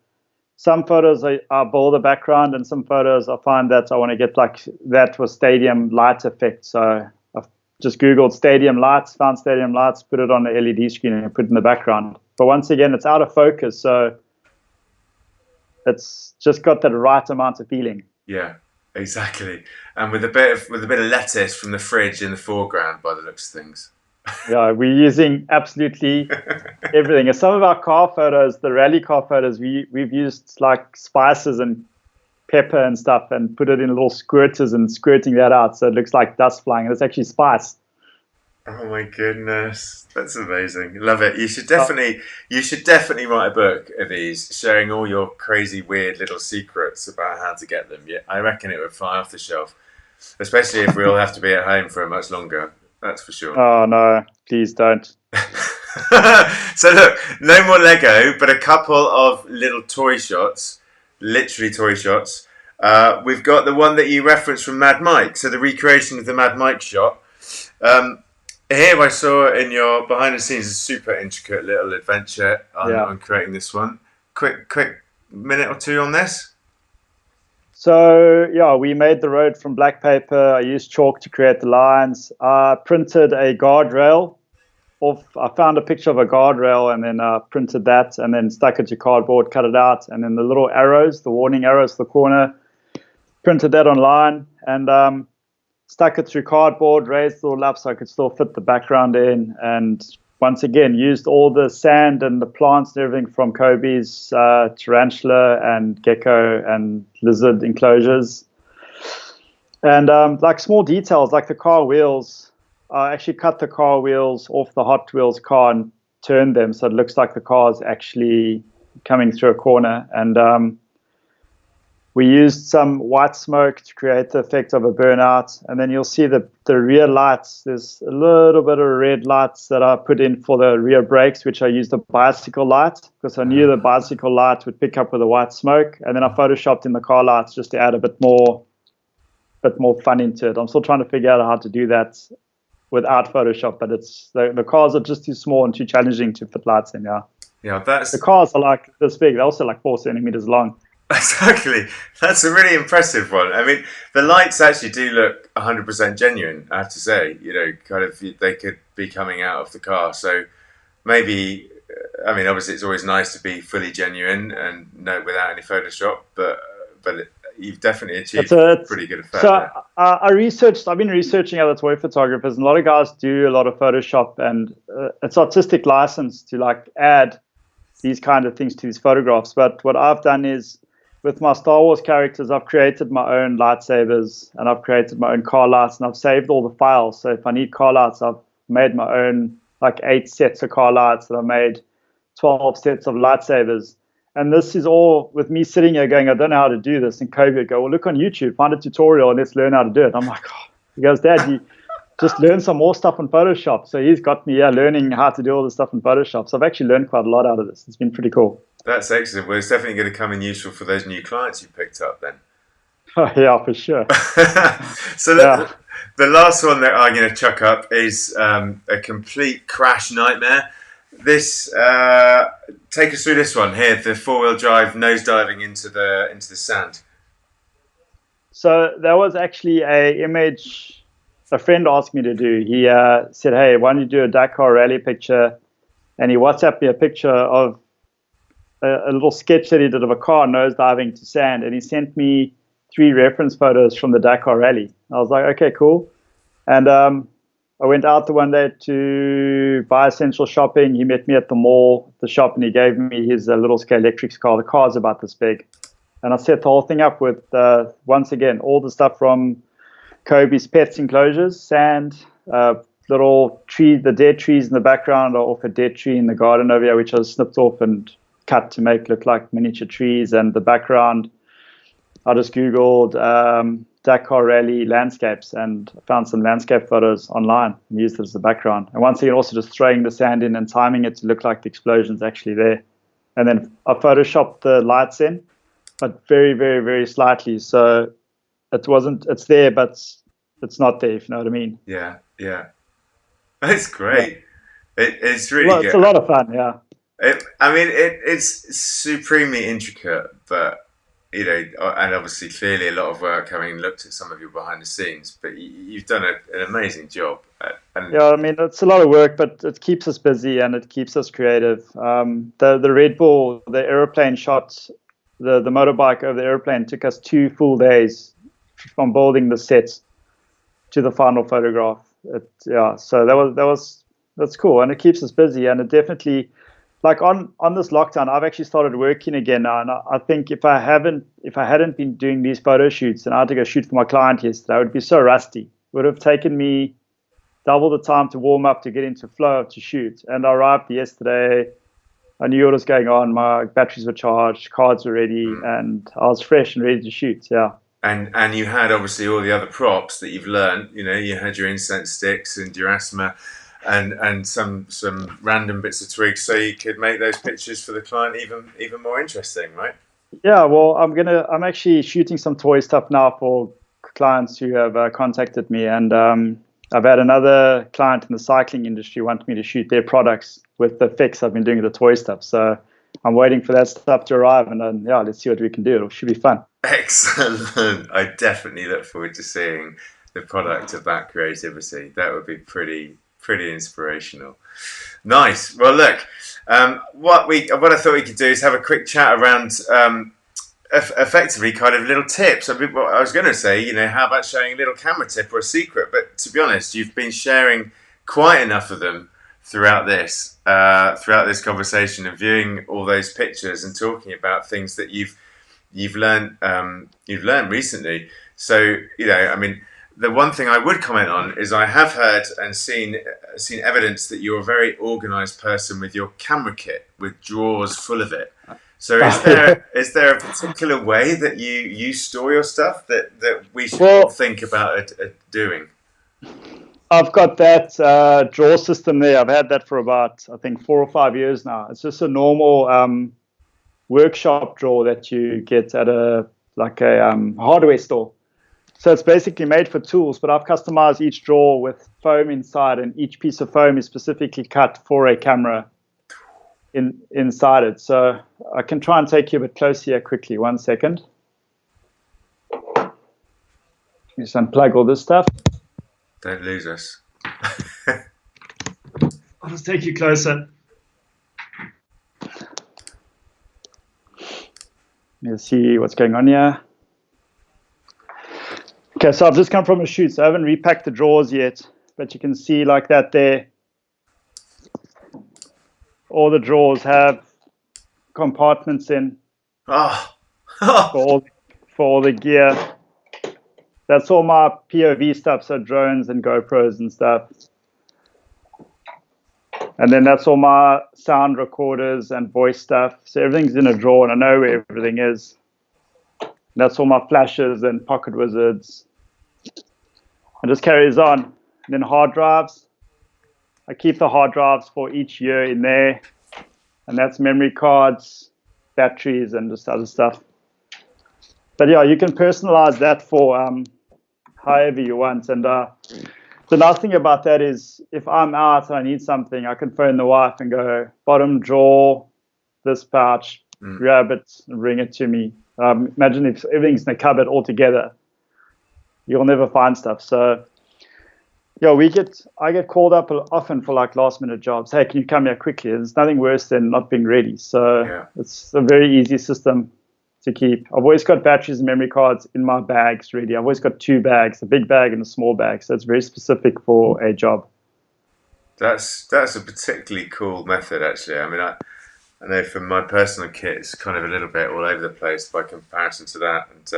some photos I build a background, and some photos I find that I want to get like that with stadium light effect. So I've just Googled stadium lights, found stadium lights, put it on the LED screen and put it in the background. But once again, it's out of focus, so it's just got that right amount of feeling. Yeah, exactly. And with a bit of lettuce from the fridge in the foreground, by the looks of things. Yeah, we're using absolutely everything. And some of our car photos, the rally car photos, we've used like spices and pepper and stuff and put it in little squirters and squirting that out so it looks like dust flying, and it's actually spice. Oh my goodness, that's amazing! Love it. Uh, You should definitely write a book of these, sharing all your crazy, weird little secrets about how to get them. Yeah, I reckon it would fly off the shelf, especially if we all have to be at home for much longer. That's for sure. oh no, please don't. So look, no more Lego, but a couple of little toy shots, literally toy shots. We've got the one that you referenced from Mad Mike, so the recreation of the Mad Mike shot. Um, Here I saw in your behind the scenes a super intricate little adventure Yeah. on creating this one. Quick minute or two on this. So yeah, we made the road from black paper. I used chalk to create the lines. I printed a guardrail off. I found a picture of a guardrail and then printed that and then stuck it to cardboard, cut it out, and then the little arrows, the warning arrows for the corner, printed that online and stuck it through cardboard, raised it all up so I could still fit the background in, and once again used all the sand and the plants and everything from Kobe's tarantula and gecko and lizard enclosures. And like small details, like the car wheels, I actually cut the car wheels off the Hot Wheels car and turned them so it looks like the car is actually coming through a corner. And we used some white smoke to create the effect of a burnout. And then you'll see the rear lights. There's a little bit of red lights that I put in for the rear brakes, which I used a bicycle light because I knew the bicycle light would pick up with the white smoke. And then I photoshopped in the car lights just to add a bit more fun into it. I'm still trying to figure out how to do that without Photoshop, but it's the cars are just too small and too challenging to put lights in. Yeah, Yeah, the cars are like this big. They're also like 4 centimeters long. exactly. That's a really impressive one. I mean, the lights actually do look 100% genuine, I have to say. You know, kind of they could be coming out of the car. So maybe, I mean, obviously it's always nice to be fully genuine and no without any Photoshop, but you've definitely achieved a pretty good effect So there. I've been researching other toy photographers, and a lot of guys do a lot of Photoshop, and it's artistic license to like add these kind of things to these photographs. But what I've done is, with my Star Wars characters, I've created my own lightsabers and I've created my own car lights and I've saved all the files. So if I need car lights, I've made my own like 8 sets of car lights, and I've made 12 sets of lightsabers. And this is all with me sitting here going, I don't know how to do this. And Kobe would go, well, look on YouTube, find a tutorial and let's learn how to do it. I'm like, oh. He goes, Dad, you just learn some more stuff in Photoshop. So he's got me learning how to do all this stuff in Photoshop. So I've actually learned quite a lot out of this. It's been pretty cool. That's excellent. Well, it's definitely going to come in useful for those new clients you picked up then. Oh, yeah, for sure. So Yeah. the last one that I'm going to chuck up is a complete crash nightmare. This take us through this one here. The four-wheel drive nosediving into the sand. So that was actually a image a friend asked me to do. He said, "Hey, why don't you do a Dakar rally picture?" And he WhatsApped me a picture of a little sketch that he did of a car nosediving to sand, and he sent me 3 reference photos from the Dakar rally. I was like, "Okay, cool." And I went out the one day to buy essential shopping. He met me at the mall, the shop, and he gave me his little scale electric car. The car's about this big. And I set the whole thing up with, once again, all the stuff from Kobe's pets enclosures, sand, little tree, the dead trees in the background are off a dead tree in the garden over here, which I snipped off and cut to make look like miniature trees. And the background, I just Googled Dakar Rally landscapes and found some landscape photos online and used it as the background. And once again, also just throwing the sand in and timing it to look like the explosion's actually there. And then I photoshopped the lights in, but very, very, very slightly. So it's there, but it's not there, if you know what I mean. Yeah, yeah, that's Yeah. great. It's really It's good. a lot of fun, yeah. It's supremely intricate, but and obviously clearly a lot of work having looked at some of your behind the scenes. But you've done an amazing job, and Yeah, I mean, it's a lot of work, but it keeps us busy and it keeps us creative. The Red Bull, the aeroplane shots, the motorbike over the airplane took us 2 full days from building the sets to the final photograph. Yeah, so that's cool, and it keeps us busy, and it definitely, like on this lockdown, I've actually started working again now, and I think if I hadn't been doing these photo shoots and I had to go shoot for my client yesterday, I would be so rusty. It would have taken me double the time to warm up to get into flow to shoot. And I arrived yesterday. I knew what was going on. My batteries were charged, cards were ready, and I was fresh and ready to shoot. Yeah. and you had obviously all the other props that you've learned. You had your incense sticks and your asthma, and some random bits of twigs, so you could make those pictures for the client even more interesting, right? Yeah. Well, I'm actually shooting some toy stuff now for clients who have contacted me, and I've had another client in the cycling industry want me to shoot their products with the fix I've been doing the toy stuff. So I'm waiting for that stuff to arrive, and then yeah, let's see what we can do. It should be fun. Excellent. I definitely look forward to seeing the product of that creativity. That would be pretty inspirational. Nice. Well, look, what I thought we could do is have a quick chat around effectively kind of little tips. I mean, what I was going to say, how about sharing a little camera tip or a secret? But to be honest, you've been sharing quite enough of them throughout this conversation and viewing all those pictures and talking about things that you've learned recently. So I mean, the one thing I would comment on is I have heard and seen evidence that you're a very organised person with your camera kit with drawers full of it. So is there a particular way that you store your stuff that we should all Well, think about doing? I've got that draw system there. I've had that for about, I think, 4 or 5 years now. It's just a normal workshop drawer that you get at a hardware store. So it's basically made for tools, but I've customized each drawer with foam inside, and each piece of foam is specifically cut for a camera inside it. So I can try and take you a bit closer here quickly. 1 second. Just unplug all this stuff. Don't lose us. I'll just take you closer. Let's see what's going on here. Okay, so I've just come from a shoot, so I haven't repacked the drawers yet, but you can see like that there. All the drawers have compartments in Oh, for all the gear. That's all my POV stuff, so drones and GoPros and stuff. And then that's all my sound recorders and voice stuff. So everything's in a drawer, and I know where everything is. And that's all my flashes and pocket wizards. And just carries on. And then hard drives. I keep the hard drives for each year in there. And that's memory cards. batteries and just other stuff. But yeah, you can personalize that for however you want. And the nice thing about that is if I'm out and I need something, I can phone the wife and go, bottom drawer, this pouch, grab it and bring it to me. Imagine if everything's in the cupboard all together, you'll never find stuff. So yeah, I get called up often for like last minute jobs. Hey, can you come here quickly? There's nothing worse than not being ready. So It's a very easy system to keep. I've always got batteries and memory cards in my bags ready. I've always got 2 bags, a big bag and a small bag. So it's very specific for a job. That's a particularly cool method, actually. I mean, I know from my personal kit, it's kind of a little bit all over the place by comparison to that. And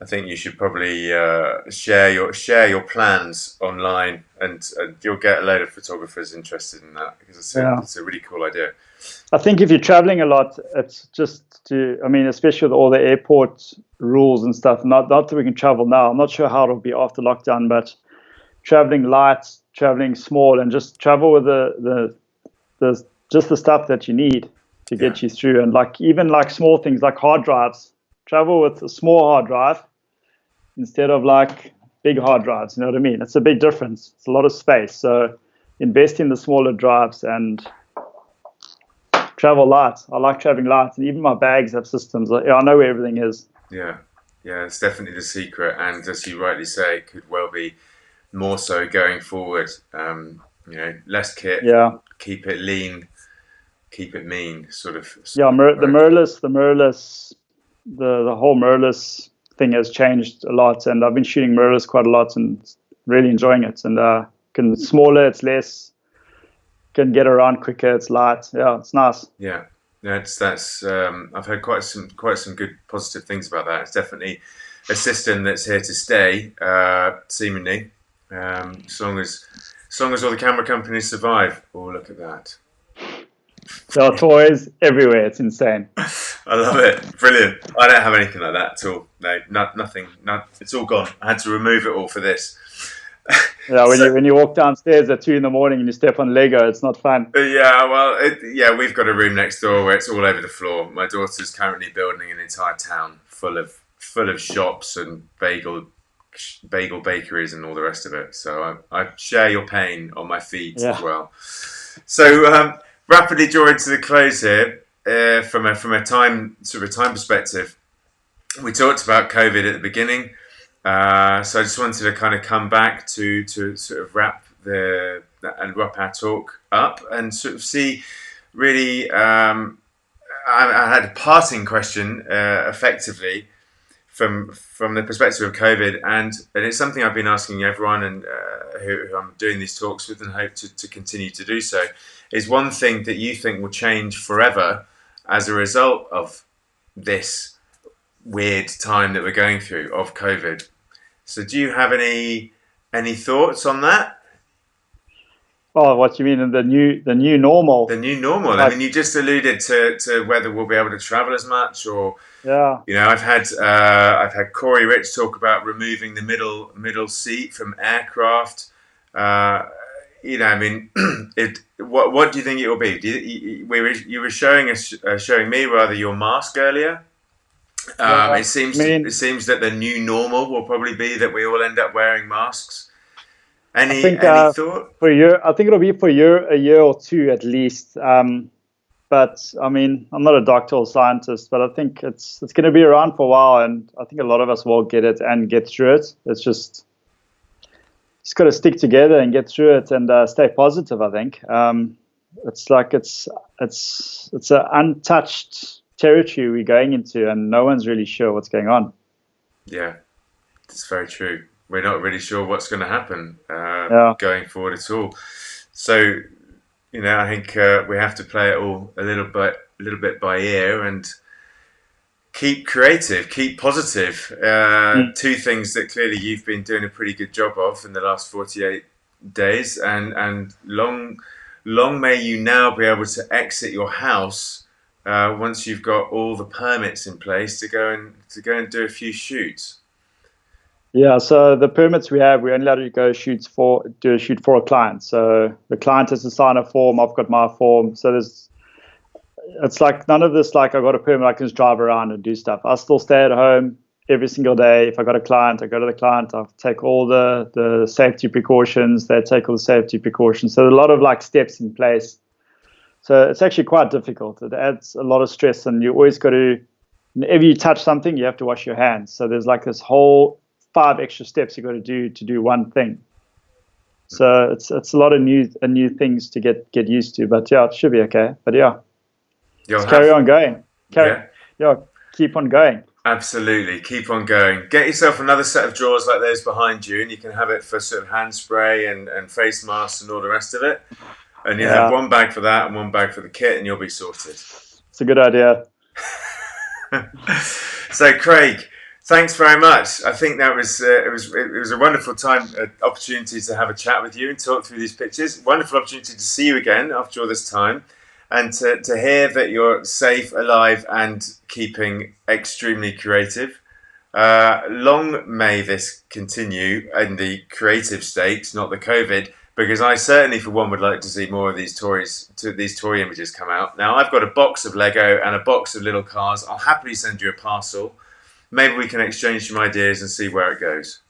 I think you should probably share your plans online, and you'll get a load of photographers interested in that, because it's a really cool idea. I think if you're traveling a lot, it's just especially with all the airport rules and stuff, not that we can travel now. I'm not sure how it'll be after lockdown, but traveling light, traveling small, and just travel with just the stuff that you need to get you through. And even small things like hard drives, travel with a small hard drive instead of big hard drives. You know what I mean? It's a big difference. It's a lot of space. So invest in the smaller drives and travel light. I like traveling light, and even my bags have systems. I know where everything is. Yeah, it's definitely the secret, and as you rightly say, it could well be more so going forward. Less kit, keep it lean, keep it mean, sort of. The mirrorless, the whole mirrorless thing has changed a lot, and I've been shooting mirrorless quite a lot and really enjoying it. And it's smaller, it's less, can get around quicker, it's light. Yeah, it's nice. Yeah, that's I've heard quite some good positive things about that. It's definitely a system that's here to stay, seemingly, as long as all the camera companies survive. Oh, look at that. There are toys everywhere. It's insane. I love it. Brilliant. I don't have anything like that at all. No, nothing. It's all gone. I had to remove it all for this. Yeah, when you walk downstairs at 2 a.m. and you step on Lego, it's not fun. Yeah, we've got a room next door where it's all over the floor. My daughter's currently building an entire town full of shops and bagel bakeries and all the rest of it. So I share your pain on my feet as well. So rapidly drawing to the close here, from a time perspective, we talked about COVID at the beginning. So I just wanted to kind of come back to sort of wrap our talk up and sort of see really. I had a parting question, effectively, from the perspective of COVID, and it's something I've been asking everyone and who I'm doing these talks with, and hope to continue to do so. Is one thing that you think will change forever as a result of this weird time that we're going through of COVID? So do you have any thoughts on that? Oh, what you mean in the new normal? The new normal. I mean, you just alluded to whether we'll be able to travel as much, or I've had Corey Rich talk about removing the middle seat from aircraft. I mean, what do you think it will be? You were showing me rather your mask earlier. It seems that the new normal will probably be that we all end up wearing masks. Any thought? For a year, I think it'll be for a year or two at least. But I mean, I'm not a doctor or scientist, but I think it's going to be around for a while, and I think a lot of us will get it and get through it. It's just got to stick together and get through it and stay positive. I think it's an untouched territory we're going into, and no one's really sure what's going on. Yeah, it's very true. We're not really sure what's going to happen going forward at all. So, I think we have to play it all a little bit by ear and keep creative, keep positive. Two things that clearly you've been doing a pretty good job of in the last 48 days, and long may you now be able to exit your house once you've got all the permits in place to go and do a few shoots. Yeah, so the permits we have, we're only allowed to do a shoot for a client. So the client has to sign a form. I've got my form. So it's like none of this, like I got a permit, I can just drive around and do stuff. I still stay at home every single day. If I got a client, I go to the client, I take all the safety precautions, they take all the safety precautions. So a lot of like steps in place. So it's actually quite difficult. It adds a lot of stress, and you always got to, whenever you touch something, you have to wash your hands. So there's like this whole 5 extra steps you got to do one thing. So it's a lot of new things to get used to. But yeah, it should be okay. But yeah, just carry on going. Keep on going. Absolutely, keep on going. Get yourself another set of drawers like those behind you, and you can have it for sort of hand spray and face masks and all the rest of it. And you have one bag for that and one bag for the kit, and you'll be sorted. It's a good idea. So, Craig, thanks very much. I think that was it was a wonderful opportunity to have a chat with you and talk through these pictures. Wonderful opportunity to see you again after all this time, and to hear that you're safe, alive, and keeping extremely creative. Long may this continue in the creative state, not the COVID. Because I certainly, for one, would like to see more of these toy images come out. Now, I've got a box of Lego and a box of little cars. I'll happily send you a parcel. Maybe we can exchange some ideas and see where it goes.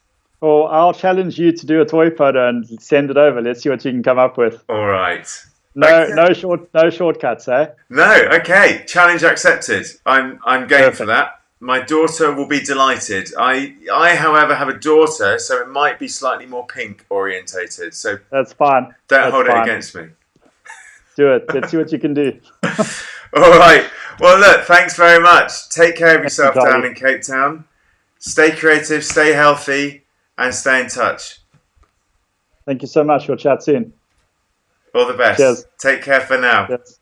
Or I'll challenge you to do a toy photo and send it over. Let's see what you can come up with. All right. No shortcuts, eh? No. Okay. Challenge accepted. I'm game for that. My daughter will be delighted. I, however, have a daughter, so it might be slightly more pink orientated. So that's fine. Don't hold it against me. Do it. Let's see what you can do. All right. Well, look, thanks very much. Take care of yourself down in Cape Town. Stay creative, stay healthy, and stay in touch. Thank you so much. We'll chat soon. All the best. Cheers. Take care for now. Yes.